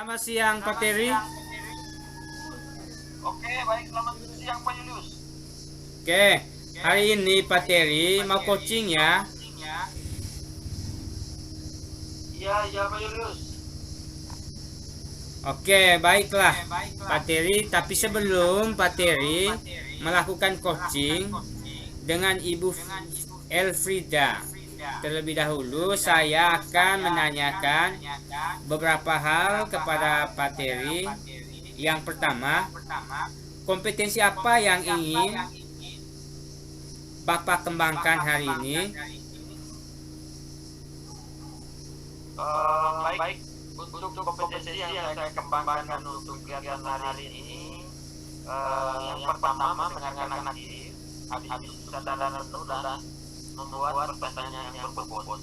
Selamat siang Pak Terry. Oke, baik. Selamat siang Pak Julius. Oke, hari ini Pak Terry mau coaching ya. Iya, iya Pak Julius. Oke, baiklah Pak Terry. Tapi sebelum Pak Terry melakukan coaching dengan Ibu Elfrida, terlebih dahulu saya akan menanyakan beberapa hal kepada Pak Terry. Yang pertama, kompetensi apa yang ingin Bapak kembangkan hari ini? Baik. Untuk kompetensi yang saya kembangkan untuk kegiatan hari ini, yang pertama mendengarkan aktif, habis sadar dan penuh dan membuat pertanyaan yang berbobot.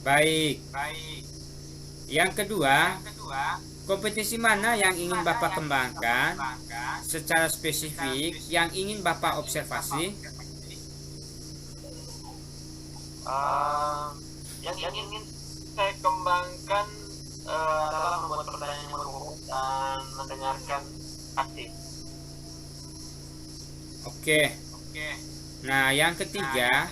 Baik. Yang kedua, kompetensi mana yang ingin Bapak kembangkan secara spesifik yang ingin Bapak observasi? Yang ingin saya kembangkan adalah membuat pertanyaan yang berbobot dan mendengarkan aktif. Oke. Nah, yang ketiga,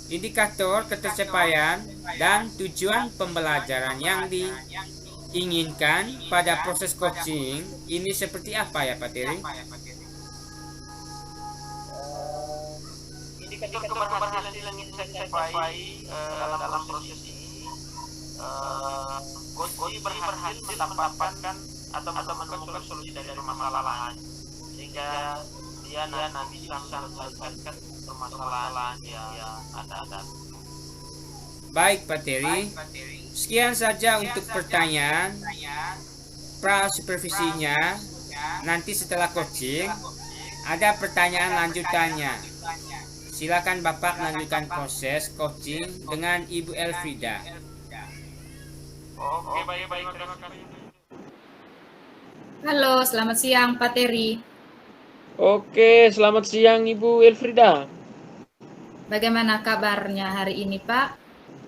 indikator ketercapaian dan tujuan pembelajaran yang diinginkan pada proses coaching ini seperti apa ya Pak Terry? Indikator keberhasilan yang ingin saya capai dalam proses ini, coach berhasil mendapatkan atau menemukan solusi dari permasalahan sehingga dia nanti bisa menyelesaikan permasalahan yang ada. Baik Pak Terry, sekian saja untuk pertanyaan pra supervisinya. Nanti setelah coaching ada pertanyaan lanjutannya. Silakan Bapak melanjutkan proses coaching dengan Ibu Elfrida. Oke, baik. Terima kasih. Halo, selamat siang Pak Terry. Oke, selamat siang Ibu Elfrida. Bagaimana kabarnya hari ini Pak?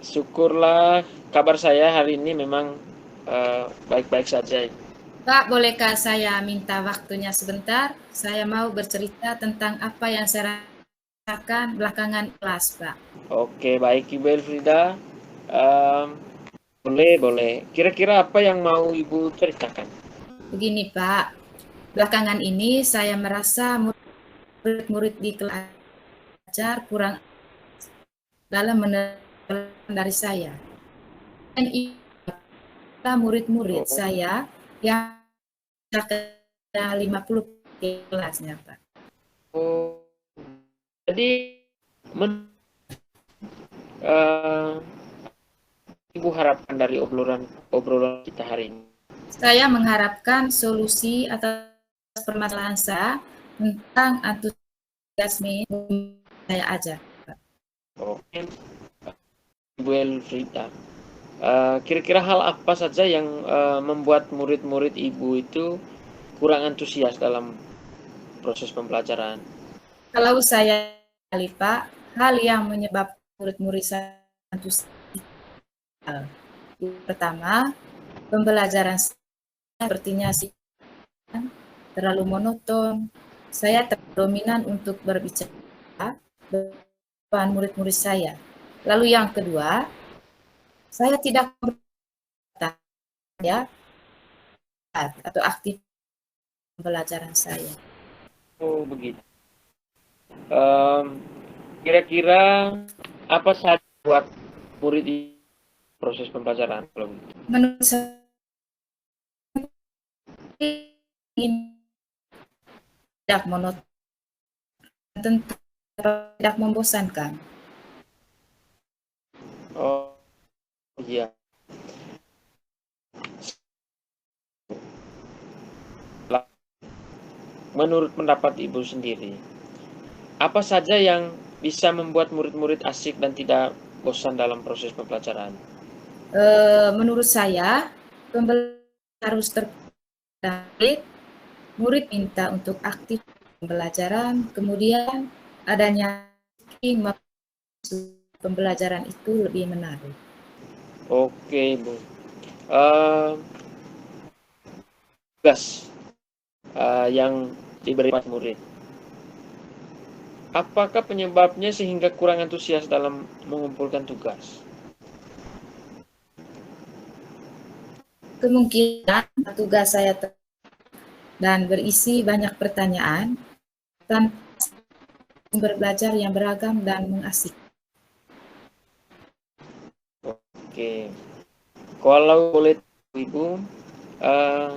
Syukurlah kabar saya hari ini memang baik-baik saja. Pak, bolehkah saya minta waktunya sebentar? Saya mau bercerita tentang apa yang saya rasakan belakangan kelas, Pak. Oke, baik Ibu Elfrida. Boleh. Kira-kira apa yang mau Ibu ceritakan? Begini Pak, belakangan ini saya merasa murid-murid di kelas belajar kurang dalam menerapkan dari saya. Dan murid-murid saya yang 50 kelasnya Pak. Oh, jadi Ibu harapkan dari obrolan kita hari ini? Saya mengharapkan solusi atas permasalahan saya tentang antusiasme saya ajar. Oke, Ibu Elfrida. Kira-kira hal apa saja yang membuat murid-murid Ibu itu kurang antusias dalam proses pembelajaran? Kalau saya Pak, hal yang menyebabkan murid-murid saya antusias. Pertama, pembelajaran sepertinya terlalu monoton. Saya terdominan untuk berbicara depan murid-murid saya. Lalu yang kedua, saya tidak ya atau aktif pembelajaran saya. Oh begitu. Kira-kira apa saja buat murid di proses pembelajaran kalau begitu? Menurut saya tidak monoton, tentu tidak membosankan. Oh iya. Menurut pendapat Ibu sendiri, apa saja yang bisa membuat murid-murid asik dan tidak bosan dalam proses pembelajaran? Menurut saya, pembelajaran harus tertarik, murid minta untuk aktif pembelajaran, kemudian adanya pembelajaran itu lebih menarik. Oke, Bu. tugas yang diberi murid. Apakah penyebabnya sehingga kurang antusias dalam mengumpulkan tugas? Kemungkinan tugas saya dan berisi banyak pertanyaan tanpa sumber belajar yang beragam dan mengasik. Oke, kalau boleh Ibu,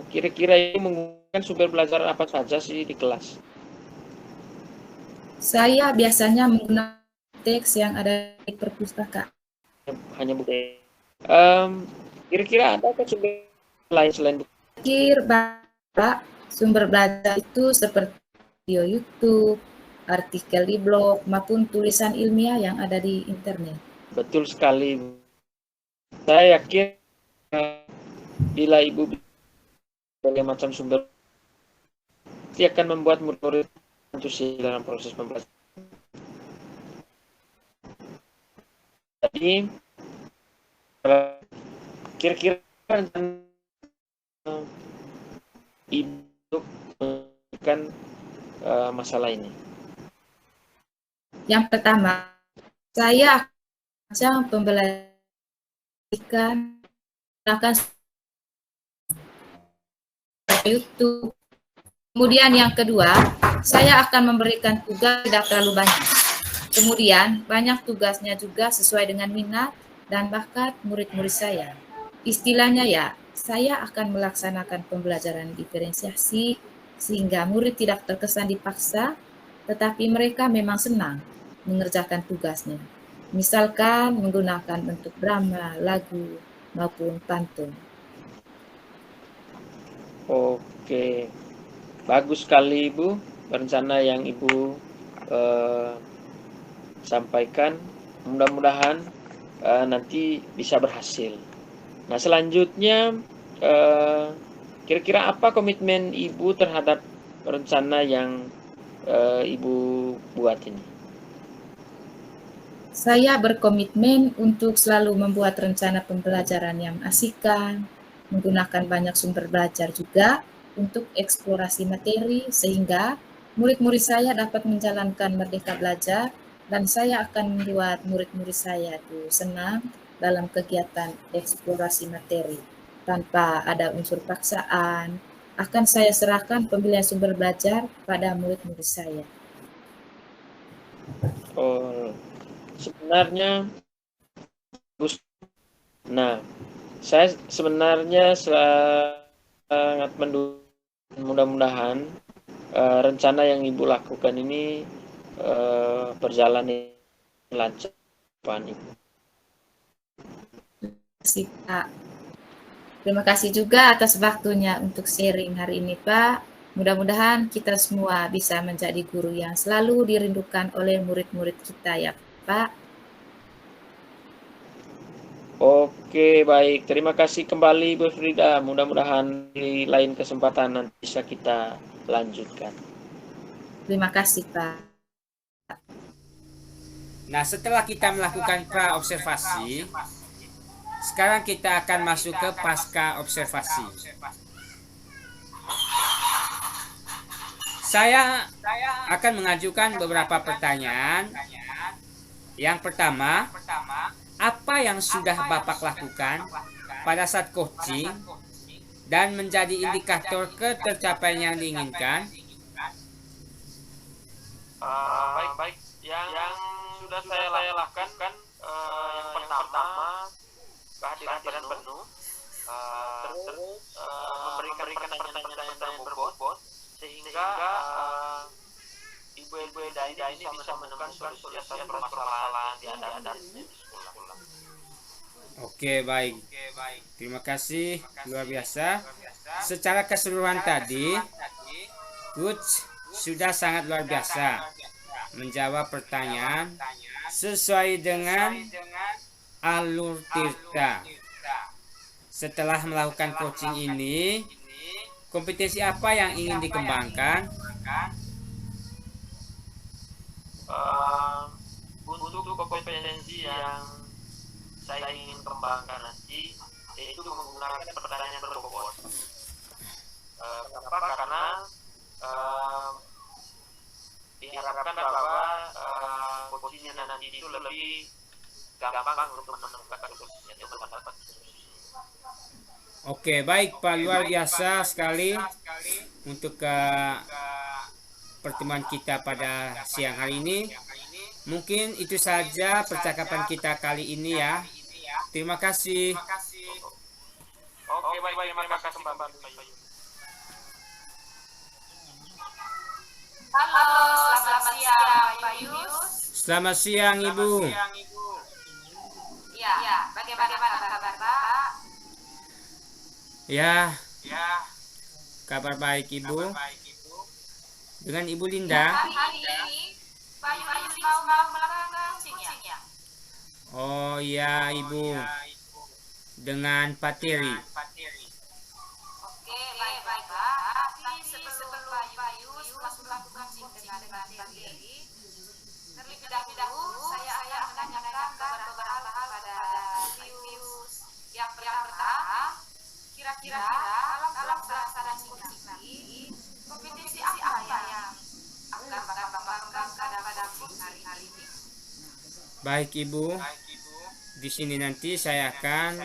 kira-kira ini menggunakan sumber belajar apa saja sih di kelas? Saya biasanya menggunakan teks yang ada di perpustakaan. Hanya buku. Kira-kira ada sumber lain selain buku? Pikir bahwa sumber belajar itu seperti video YouTube, artikel di blog, maupun tulisan ilmiah yang ada di internet. Betul sekali. Saya yakin bila Ibu berbagai macam sumber, itu akan membuat murid-murid antusias dalam proses pembelajaran. Jadi, kira-kira Ibu menunjukkan masalah ini. Yang pertama, saya akan pembelajaran akan YouTube. Kemudian yang kedua, saya akan memberikan tugas tidak terlalu banyak. Kemudian banyak tugasnya juga sesuai dengan minat dan bakat murid-murid saya. Istilahnya ya, saya akan melaksanakan pembelajaran diferensiasi sehingga murid tidak terkesan dipaksa, tetapi mereka memang senang mengerjakan tugasnya. Misalkan menggunakan bentuk drama, lagu, maupun pantun. Oke, bagus sekali Ibu rencana yang Ibu sampaikan. Mudah-mudahan nanti bisa berhasil. Nah, selanjutnya kira-kira apa komitmen Ibu terhadap rencana yang Ibu buat ini? Saya berkomitmen untuk selalu membuat rencana pembelajaran yang mengasihkan, menggunakan banyak sumber belajar juga untuk eksplorasi materi sehingga murid-murid saya dapat menjalankan merdeka belajar dan saya akan membuat murid-murid saya itu senang dalam kegiatan eksplorasi materi tanpa ada unsur paksaan. Akan saya serahkan pemilihan sumber belajar pada murid-murid saya. Oh, sebenarnya nah, saya sebenarnya sangat mendukung, mudah-mudahan rencana yang Ibu lakukan ini berjalan lancar, Pak. Terima kasih juga atas waktunya untuk sharing hari ini, Pak. Mudah-mudahan kita semua bisa menjadi guru yang selalu dirindukan oleh murid-murid kita ya, Pak. Oke, baik. Terima kasih kembali Bu Frida. Mudah-mudahan di lain kesempatan nanti bisa kita lanjutkan. Terima kasih, Pak. Nah, setelah kita melakukan pra-observasi, sekarang kita akan masuk ke pasca observasi. Saya akan mengajukan beberapa pertanyaan. Yang pertama, apa yang sudah Bapak lakukan pada saat coaching dan menjadi indikator ketercapaian yang diinginkan? Baik. Yang sudah saya lakukan yang pertama kehadiran penuh, terus memberikan pertanyaan-pertanyaan yang berbobot sehingga ibu-ibu ini bisa menemukan solusi atas permasalahan yang ada di sekolah. Oke, baik. Terima kasih, luar biasa. Secara keseluruhan tadi, Coach sudah sangat luar biasa menjawab pertanyaan sesuai dengan alur Tirta. Setelah melakukan coaching ini, kompetensi apa yang ingin dikembangkan? Untuk kompetensi yang saya ingin kembangkan nanti, itu menggunakan pertanyaan berbobot. Kenapa? Karena diharapkan bahwa posisinya nanti itu lebih gampang untuk menemukan solusinya, untuk mendapat solusi. Oke, baik Pak, luar biasa sekali untuk pertemuan kita pada siang hari ini. Mungkin itu saja percakapan kita kali ini ya. Terima kasih. Oke, baik, terima kasih Pak. Halo, selamat siang Pak Yus. Selamat siang Ibu. Ya, bagaimana kabar Pak? Ya, kabar baik Ibu. Dengan Ibu Linda. Hari ini Pak Yus mau melakukan coaching ya? Oh iya Ibu. Dengan Pak Teri. Oke, baik Pak. Tapi sebelum Pak Yus melakukan coaching dengan Teri, terlebih dahulu saya akan menanyakan beberapa hal kepada Yus. Yang pertama, kira-kira dalam pelaksanaan coaching ini, kompetisi apa yang akan Bapak kembangkan pada coaching hari ini? Baik Ibu. Di sini nanti saya akan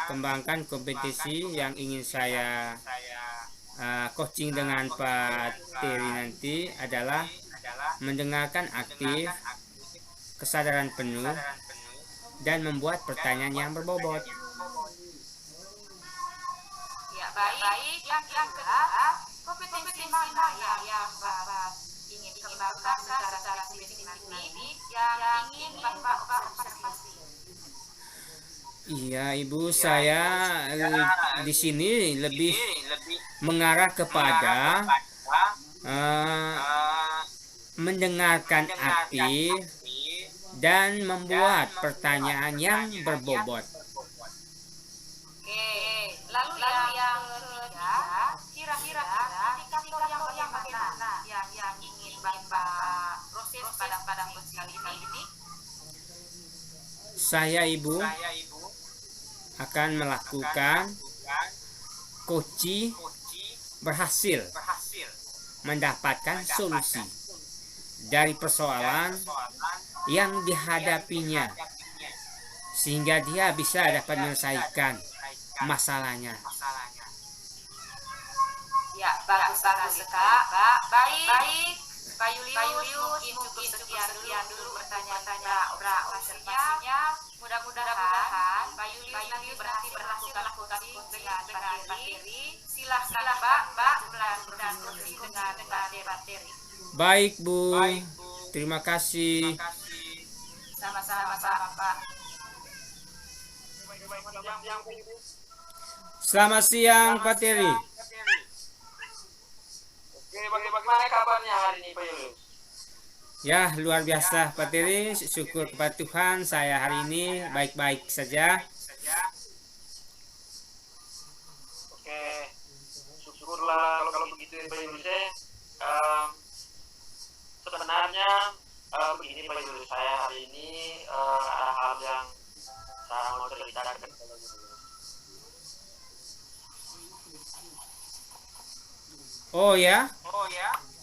kembangkan kompetisi yang ingin saya coaching dengan Pak Teri nanti adalah mendengarkan aktif, kesadaran penuh, dan membuat pertanyaan yang berbobot. Ya, baik. Yang kedua, kompetisi mana yang Bapak ingin kembangkan secara spesifik ini yang ingin Bapak observasi? Iya Ibu, saya di sini lebih mengarah kepada mendengarkan aktif dan membuat pertanyaan yang berbobot. Oke, lalu yang ketiga, kira-kira indikator yang bagaimana yang ingin Bapak proses pada coaching kali ini? Saya Ibu akan melakukan coaching berhasil mendapatkan solusi dari persoalan yang dihadapinya sehingga dia bisa dapat menyelesaikan masalahnya. Ya, bagus Kak. Baik. Pak Julius, mungkin sekian dulu pertanyaan observasinya. Mudah-mudahan Pak Julius nanti berhasil melakukan dengan Teri. Silahkan Mbak melanjutkan dengan Pak Teri. Baik Bu, terima kasih. Sama-sama Pak. Selamat siang Pak Teri. Oke, bagaimana kabarnya hari ini Pak Julius? Ya, luar biasa Pak Teri. Syukur kepada Tuhan, saya hari ini baik-baik saja. Oke, syukurlah kalau begitu Pak Julius. Sebenarnya begini Pak Julius, saya hari ini ada hal yang saya mau ceritakan ke Pak Julius. Oh ya?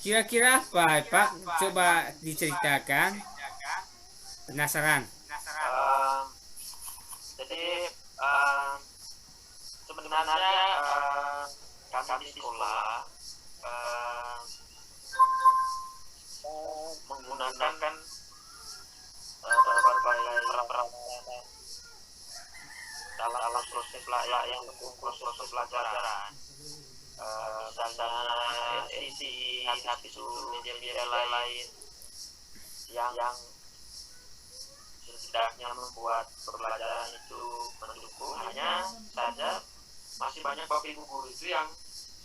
Kira-kira apa Pak? Coba diceritakan. Penasaran. Jadi sebenarnya kami di sekolah menggunakan berbagai peralatan dalam proses yang proses pelajaran. Misalnya edisi, habis itu media lain yang setidaknya membuat pembelajaran itu mendukung. Hanya saja masih banyak bapak ibu guru itu yang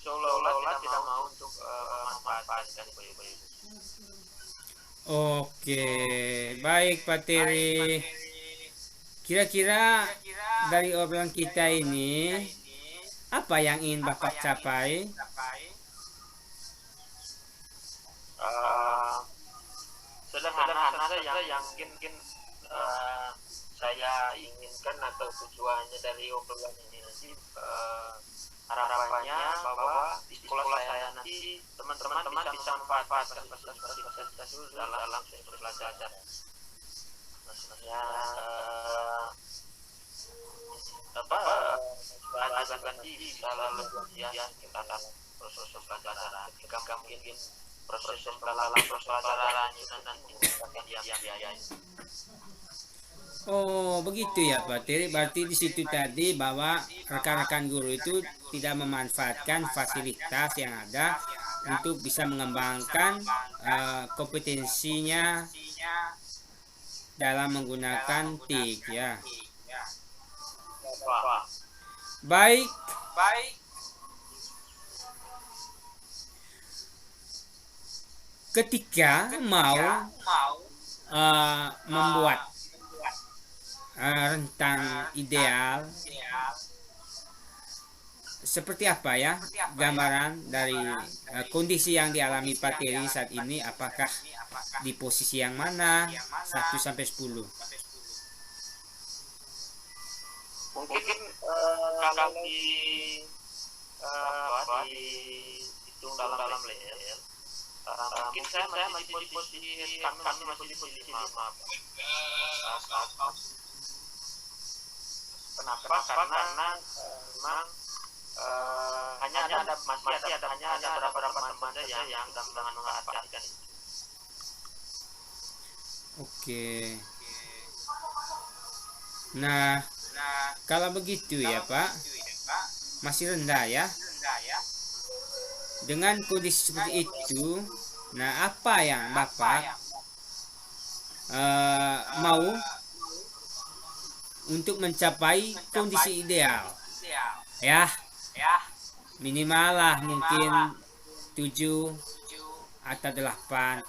seolah-olah tidak mau untuk memanfaatkan bayi-bayi. Oke, baik Pak Teri. Kira-kira dari obrolan kita ini, apa yang ingin Bapak capai? Sederhana saja yang mungkin saya inginkan atau tujuannya dari obrolan ini nanti harapannya bahwa di sekolah saya nanti teman-teman bisa memanfaatkan fasilitas itu dalam proses belajar. Maksudnya bahan bisa lebih kita dalam proses pembelajaran ketika mungkin proses pembelajaran itu nanti akan diam. Oh, begitu ya Pak Tiri. Berarti di situ tadi bahwa rekan-rekan guru itu tidak memanfaatkan fasilitas yang ada untuk bisa mengembangkan kompetensinya dalam menggunakan TIK ya. Baik. Ketika mau membuat rentang ideal, seperti apa ya gambaran dari kondisi yang dialami Pak Tiri saat ini? Apakah di posisi yang mana 1 sampai 10? Mungkin kalau dihitung dalam level, mungkin saya masih di posisi kami masih di posisi 5. Kenapa? Karena memang hanya ada beberapa teman saja yang sedang mengaparkan itu. Oke. Nah, kalau begitu ya Pak, masih rendah ya. Dengan kondisi seperti itu, nah apa yang Bapak mau untuk mencapai kondisi ideal? Ya, minimal lah mungkin 7 atau 8.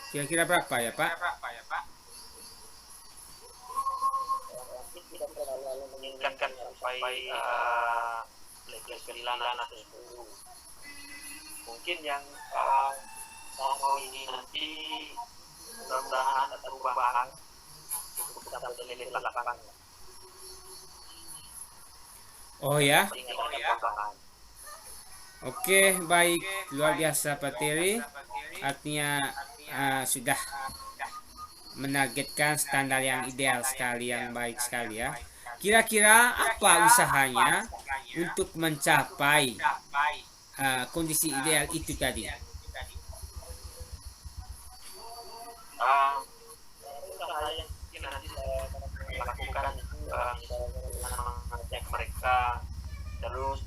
Kira-kira berapa ya Pak? Tidak terlalu menginginkan sampai level 9 atau 10. Mungkin yang mau ini nanti mudah-mudahan ada perubahan untuk sampai level 8. Oh ya. Oke, baik, luar biasa Pak Tiri. Artinya sudah menargetkan standar yang ideal sekali, yang baik sekali ya. Kira-kira apa usahanya untuk mencapai kondisi ideal itu tadi? Usaha yang mungkin nanti saya lakukan itu dengan mengajak mereka terus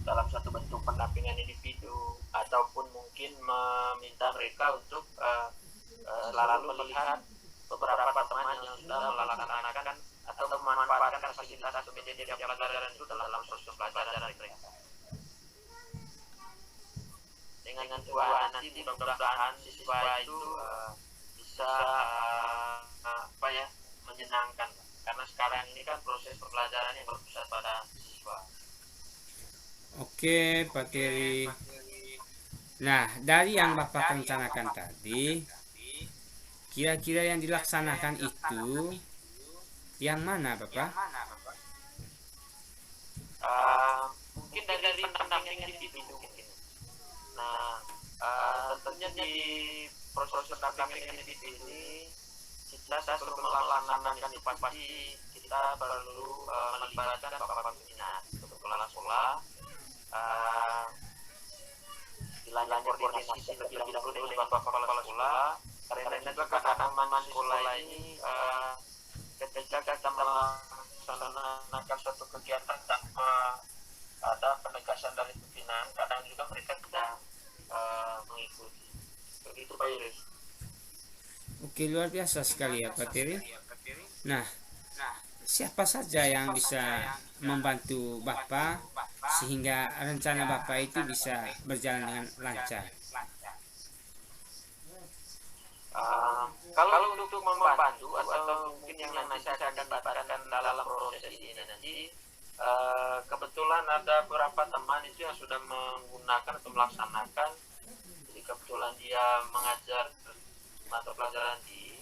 dalam satu bentuk pendampingan individu ataupun mungkin meminta mereka untuk selalu melihat beberapa teman yang sudah melaksanakan atau memanfaatkan fasilitas media pelajaran itu dalam proses pelajaran mereka. Dengan tujuan nanti mudah-mudahan siswa itu bisa menyenangkan, karena sekarang ini kan proses pembelajaran yang berpusat pada siswa. Oke, Pak Tiri. Nah, dari yang Bapak rencanakan tadi, kira-kira yang dilaksanakan itu yang mana, Bapak? Mungkin dari pendampingan individu mungkin. Nah, tentunya di proses pendampingan individu ini kita sebelum melaksanakan itu pasti kita perlu melibatkan bapak pembina kepala sekolah, istilahnya koordinasi lebih dahulu dengan bapak kepala sekolah, karena juga keamanan sekolah ini ketika kita melaksanakan suatu kegiatan tanpa ada penegasan dari pimpinan, kadang juga mereka tidak mengikuti. Begitu Pak Iris. Oke, luar biasa sekali ya Pak Tiri. Nah, siapa saja yang bisa membantu Bapak sehingga rencana Bapak itu bisa berjalan dengan lancar? Kalau untuk membantu atau mungkin yang nanti saya akan batalkan dalam proses ini nanti, kebetulan ada beberapa teman itu yang sudah menggunakan atau melaksanakan. Jadi kebetulan dia mengajar mata pelajaran di,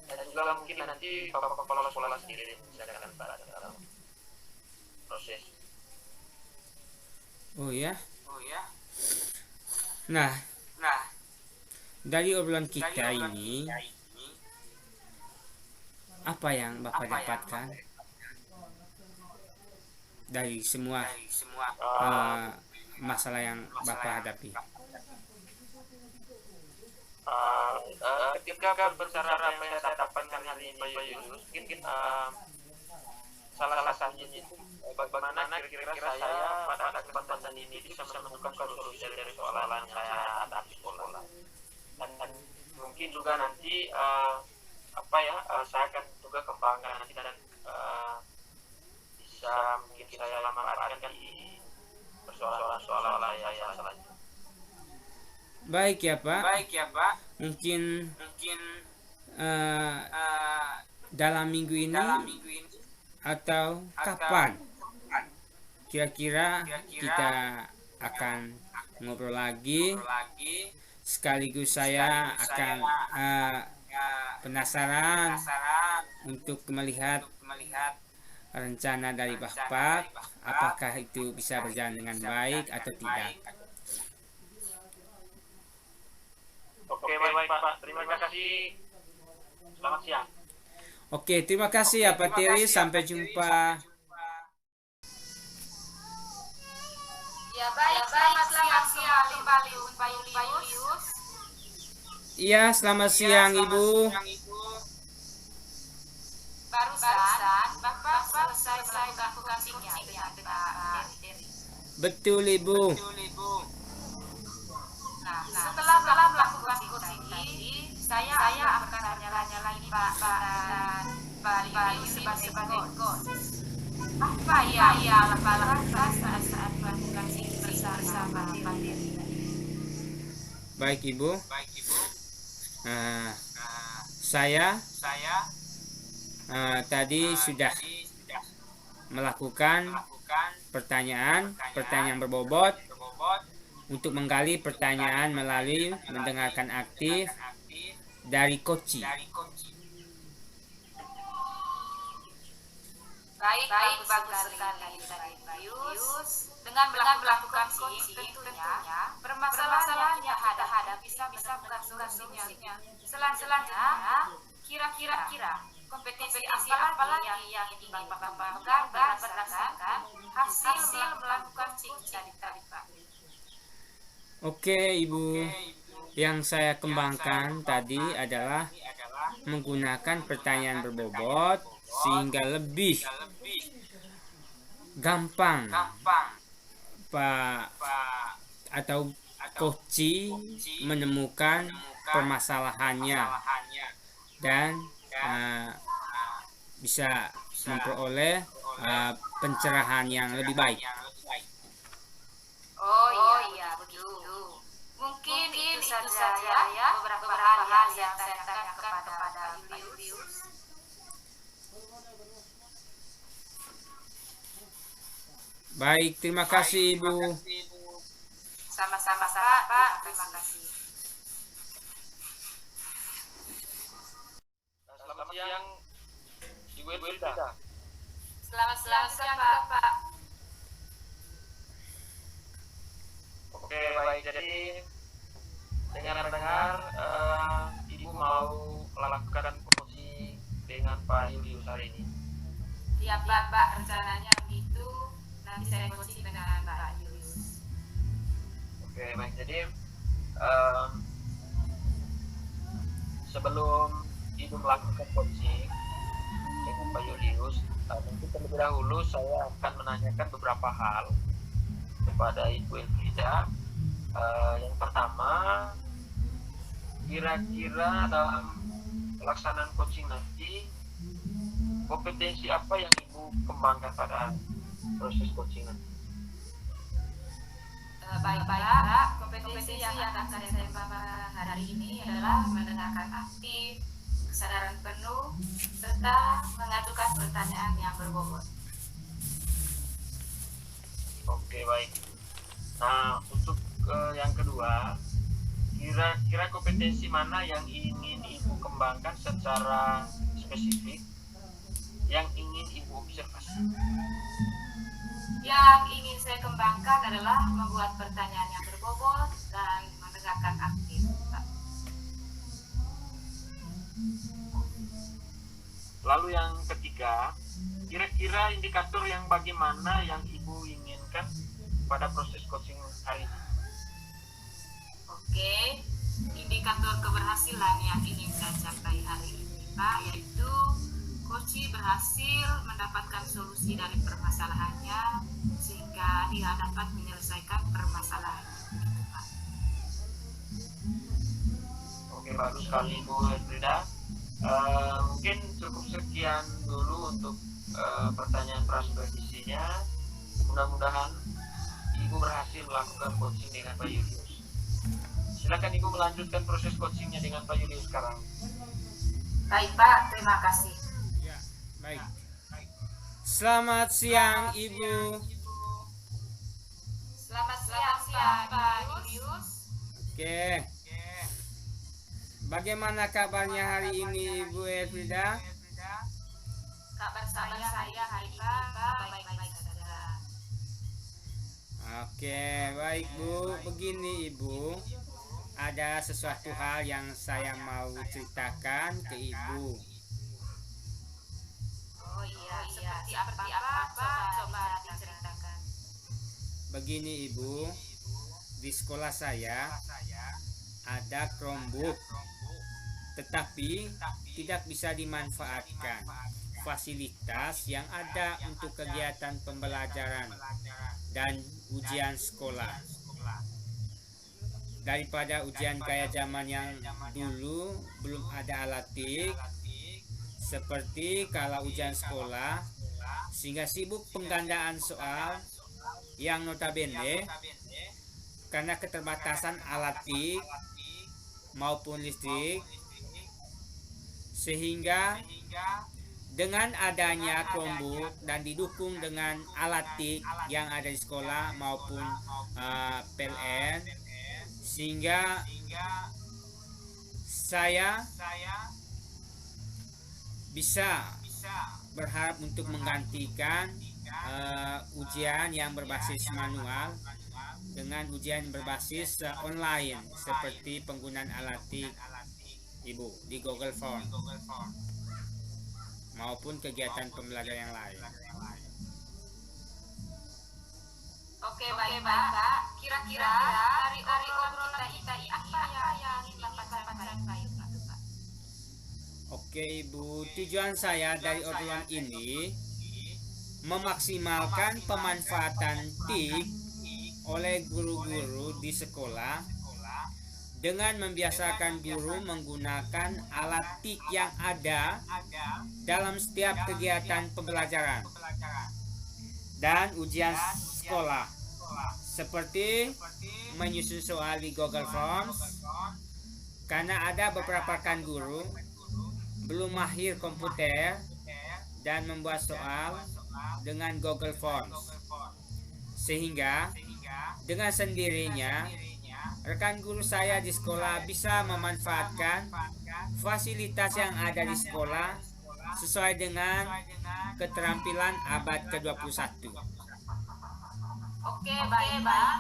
dan juga mungkin nanti pola sendiri misalkan pada dalam proses. Oh ya. Nah, dari obrolan kita ini, apa yang Bapak dapatkan dari semua masalah yang Bapak hadapi? Ketika berbicara apa yang saya dapatkan hari ini Pak Yunus, mungkin salah satunya itu bagaimana kira-kira saya pada kesempatan ini bisa menemukan solusi dari soalan yang saya hadapi sekolah. Dan mungkin juga nanti saya akan juga kembangkan nanti dan bisa mungkin saya manfaatkan di persoalan-soalan saya selanjutnya. Baik ya Pak. Mungkin dalam minggu ini atau kapan kira-kira kita akan ngobrol lagi. Sekaligus saya akan penasaran untuk melihat rencana dari Bapak, apakah itu bisa berjalan dengan baik atau tidak. Oke, baik Pak. Terima kasih. Selamat siang. Oke, terima kasih ya Pak Tiri. Sampai jumpa. Ya baik, selamat siang kembali Pak Julius. Iya, selamat siang Ibu. Barusan Bapak selesai melakukan coaching dengan Pak Tiri. Betul Ibu. Nah, setelah melakukan coaching tadi, saya akan tanya lagi Pak Julius sebagai coach. Apa yang lakukan saat melakukan coaching bersama Pak Tiri? Baik Ibu. Saya tadi sudah melakukan pertanyaan berbobot untuk menggali pertanyaan melalui mendengarkan aktif dari Koci. Baik, bagus sekali Julius. Dengan melakukan coaching tentunya permasalahan yang hadapi bisa menemukan solusinya. Selanjutnya, kira-kira kompetensi apa lagi yang ingin Bapak kembangkan berdasarkan hasil melakukan coaching tadi Pak? Oke Ibu, yang saya kembangkan tadi adalah menggunakan pertanyaan berbobot sehingga lebih gampang Pak atau Koci menemukan permasalahannya dan bisa memperoleh pencerahan yang lebih baik. Oh iya begitu. Mungkin itu saja ya beberapa hal yang saya tanyakan kepada Julius. Baik, terima kasih Ibu. Sama-sama Pak, terima kasih. Selamat siang Ibu Elda. Selamat siang Pak. Oke, baik. Jadi dengar Ibu mau melakukan promosi dengan Pak Julius hari ini. Ya Pak, rencananya begitu. Nanti saya coaching dengan Pak Julius. Oke, baik. Jadi sebelum Ibu melakukan coaching dengan Pak Julius, mungkin terlebih dahulu saya akan menanyakan beberapa hal kepada Ibu Elfrida. Yang pertama, kira-kira dalam pelaksanaan coaching nanti kompetensi apa yang Ibu kembangkan pada proses coaching nanti? Baik Pak, kompetensi yang akan saya kembangkan hari ini adalah mendengarkan aktif, kesadaran penuh, serta mengajukan pertanyaan yang berbobot. Oke, baik. Nah, untuk yang kedua, kira-kira kompetensi mana yang ingin kembangkan secara spesifik yang ingin Ibu observasi? Yang ingin saya kembangkan adalah membuat pertanyaan yang berbobot dan mendengarkan aktif, Pak. Lalu yang ketiga, kira-kira indikator yang bagaimana yang Ibu inginkan pada proses coaching hari ini? Oke, indikator keberhasilan yang ingin saya capai hari ini, Pak, yaitu coach berhasil mendapatkan solusi dari permasalahannya sehingga dia dapat menyelesaikan permasalahannya. Gitu, Pak. Oke, bagus sekali Ibu Elfrida. Mungkin cukup sekian dulu untuk pertanyaan prasupervisinya. Mudah-mudahan Ibu berhasil melakukan coaching dengan Pak Julius. Silakan Ibu melanjutkan proses coachingnya dengan Pak Julius sekarang. Baik, Pak, terima kasih. Ya, baik. Selamat siang, Ibu. Selamat siang, Pak Julius. Oke. Bagaimana kabarnya hari ini, Ibu Elfrida? Kabar saya hari ini, Pak, baik-baik saja. Oke, baik Bu. Begini Ibu, ada sesuatu hal yang saya mau ceritakan ke Ibu. Oh iya, seperti apa, Pak? Coba diceritakan. Begini Ibu, di sekolah saya ada Chromebook, tetapi tidak bisa dimanfaatkan fasilitas yang ada untuk kegiatan pembelajaran dan ujian sekolah. Daripada ujian kayak zaman yang dulu belum ada alat TIK seperti kalau ujian sekolah, sehingga sibuk penggandaan soal yang notabene karena keterbatasan alat TIK maupun listrik, sehingga dengan adanya Chromebook dan didukung dengan alat TIK yang ada di sekolah maupun PLN, sehingga saya bisa berharap untuk menggantikan ujian yang berbasis manual dengan ujian berbasis online seperti penggunaan alat TIK Ibu di Google Form maupun kegiatan pembelajaran yang lain. Oke, baik, Pak. Kira-kira dari obrolan kita ini apa yang ingin Bapak sampaikan, Pak? Oke Ibu, tujuan saya dari obrolan ini memaksimalkan pemanfaatan TIK oleh guru-guru di sekolah dengan membiasakan guru menggunakan alat TIK yang ada dalam setiap kegiatan pembelajaran dan ujian sekolah, seperti menyusun soal di Google Forms, karena ada beberapa kan guru belum mahir komputer dan membuat soal dengan Google Forms, sehingga dengan sendirinya rekan guru saya di sekolah bisa memanfaatkan fasilitas yang ada di sekolah sesuai dengan keterampilan abad ke-21. Oke, baik, Pak.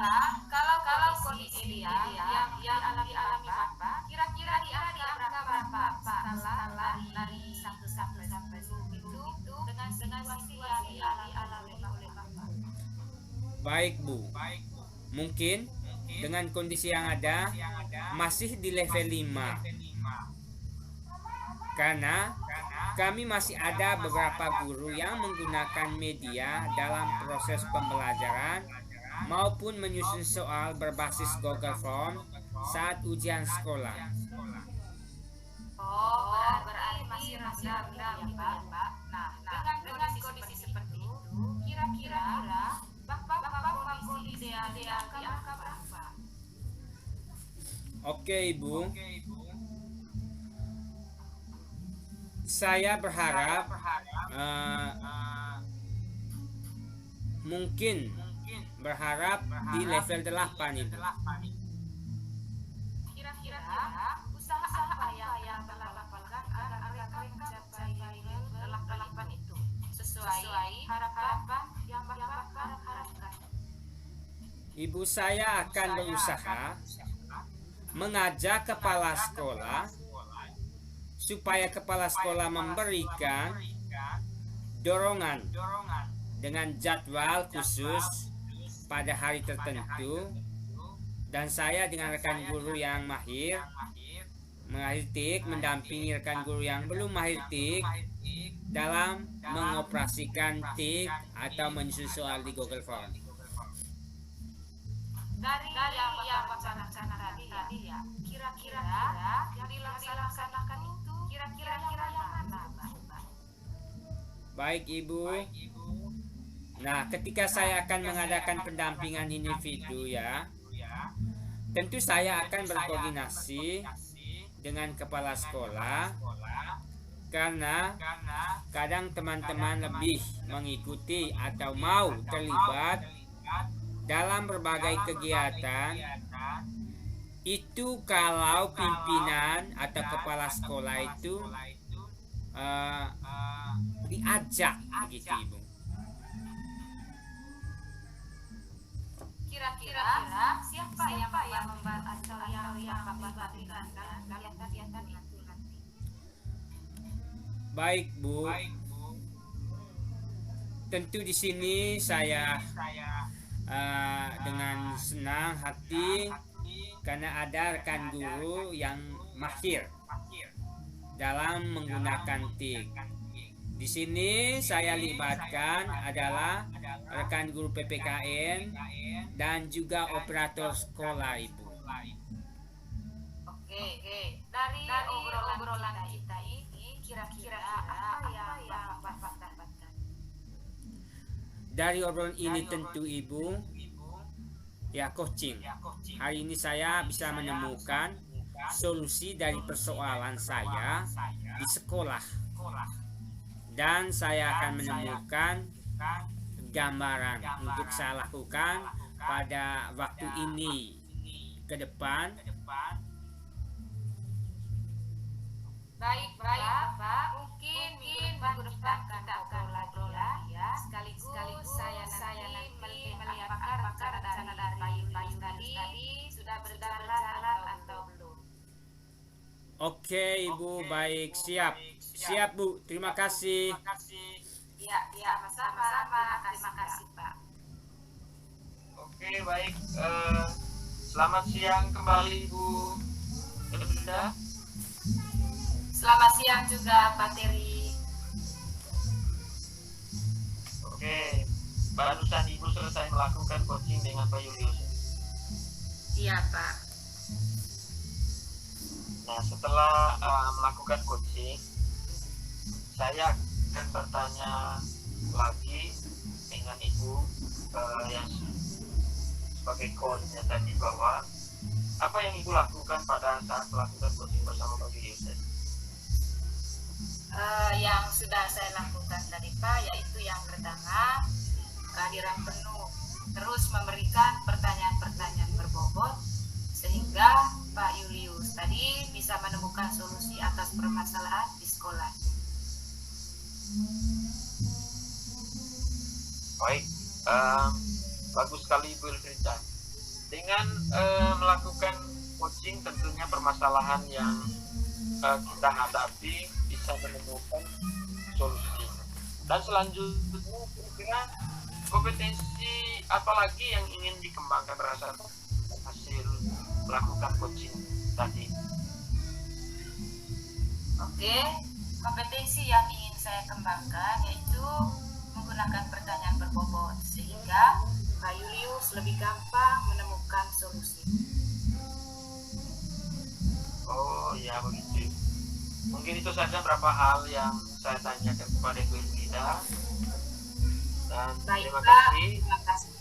Kalau kondisi yang alami Bapak, kira-kira di angka berapa, Pak? Skala dari 1 sampai 10 itu dengan situasi yang dialami oleh Bapak. Baik Bu, mungkin dengan kondisi yang ada masih di level 5, karena kami masih ada beberapa guru yang menggunakan media dalam proses pembelajaran maupun menyusun soal berbasis Google Form saat ujian sekolah. Oh, berarti masih rendah ya, Pak. Nah, dengan kondisi seperti itu, kira-kira Bapak kondisi ideal di angka berapa? Oke Ibu, saya berharap mungkin berharap di level 8 Ibu. Kira-kira usaha apa yang telah Bapak harapan yang Bapak harapkan? Ibu, saya akan berusaha mengajak kepala sekolah supaya kepala sekolah memberikan dorongan dengan jadwal khusus pada hari tertentu, dan saya dengan rekan guru yang mahir TIK mendampingi rekan guru yang belum mahir TIK dalam mengoperasikan TIK atau menyusun soal di Google Form. Dari yang Bapak tadi ya, kira-kira yang dilaksanakan itu kira-kira yang mana, Pak? Baik Ibu. Nah, ketika saya akan mengadakan pendampingan individu ya, tentu saya akan berkoordinasi dengan kepala sekolah, karena kadang teman-teman lebih mengikuti atau mau terlibat dalam berbagai kegiatan itu kalau pimpinan atau kepala sekolah itu diajak begitu Ibu. Kira-kira siapa yang membantu atau yang Bapak berikan dalam kegiatan itu nanti? Baik Bu. Tentu di sini saya dengan senang hati karena ada rekan guru yang mahir dalam menggunakan TIK. Di sini saya libatkan adalah rekan guru PPKN dan juga operator sekolah Ibu. Oke. Dari obrolan kita ini kira-kira apa yang Bapak dapatkan? Dari obrolan ini tentu Ibu ya coaching. Hari ini saya bisa menemukan solusi dari persoalan saya di sekolah. Dan saya akan menemukan gambaran untuk saya lakukan pada waktu ini ke depan. Baik Bapak, mungkin minggu depan kita obrolan ya. Sekaligus saya nanti melihat apakah rencana dari Bayu tadi sudah berjalan atau belum. Oke Ibu, baik, siap Bu, terima kasih. Ya, sama-sama. Terima kasih Pak. Oke, baik. Selamat siang kembali Ibu Linda. Selamat siang juga Pak Teri. Oke, barusan Ibu selesai melakukan coaching dengan Pak Julius. Iya Pak. Nah, setelah melakukan coaching, saya akan bertanya lagi dengan Ibu yang sebagai coachnya tadi, bahwa apa yang Ibu lakukan pada saat melakukan coaching bersama Pak Julius? Yang sudah saya lakukan tadi Pak, yaitu yang pertama kehadiran penuh, terus memberikan pertanyaan-pertanyaan berbobot sehingga Pak Julius tadi bisa menemukan solusi atas permasalahan di sekolah. Baik, bagus sekali Ibu Elfrida. Dengan melakukan coaching, tentunya permasalahan yang kita hadapi bisa menemukan solusi. Dan selanjutnya, kira-kira kompetensi apa lagi yang ingin dikembangkan berdasarkan hasil melakukan coaching tadi? Oke, kompetensi yang ingin saya kembangkan yaitu menggunakan pertanyaan berbobot sehingga Pak Julius lebih gampang menemukan solusi. Oh ya, begitu. Mungkin itu saja beberapa hal yang saya tanyakan kepada Ibu Elfrida. Dan Baik terima Pak, kasih. terima kasih.